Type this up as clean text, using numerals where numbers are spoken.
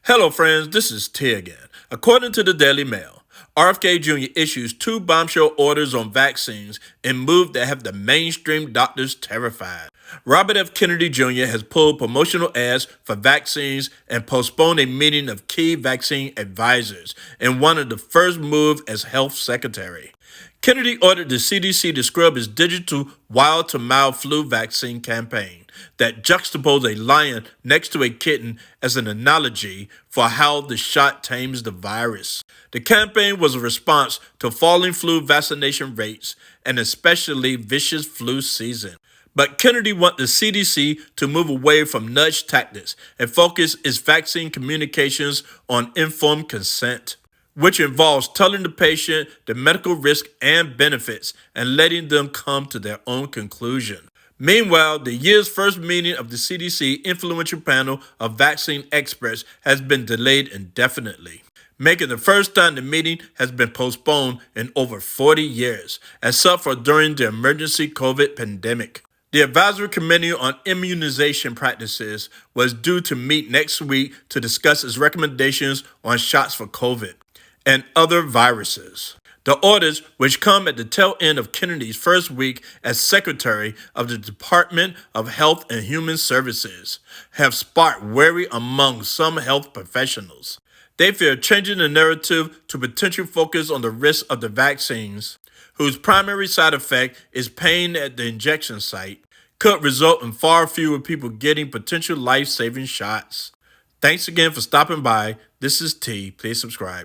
Hello, friends. This is T again. According to the Daily Mail, RFK Jr. issues 2 bombshell orders on vaccines in move that have the mainstream doctors terrified. Robert F. Kennedy Jr. has pulled promotional ads for vaccines and postponed a meeting of key vaccine advisors in one of the first moves as health secretary. Kennedy ordered the CDC to scrub its digital wild-to-mild flu vaccine campaign that juxtaposed a lion next to a kitten as an analogy for how the shot tames the virus. The campaign was a response to falling flu vaccination rates and especially vicious flu season. But Kennedy wanted the CDC to move away from nudge tactics and focus its vaccine communications on informed consent, which involves telling the patient the medical risk and benefits and letting them come to their own conclusion. Meanwhile, the year's first meeting of the CDC influential panel of vaccine experts has been delayed indefinitely, making the first time the meeting has been postponed in over 40 years, except for during the emergency COVID pandemic. The Advisory Committee on Immunization Practices was due to meet next week to discuss its recommendations on shots for COVID and other viruses. The orders, which come at the tail end of Kennedy's first week as Secretary of the Department of Health and Human Services, have sparked worry among some health professionals. They fear changing the narrative to potential focus on the risks of the vaccines, whose primary side effect is pain at the injection site, could result in far fewer people getting potential life-saving shots. Thanks again for stopping by. This is T. Please subscribe.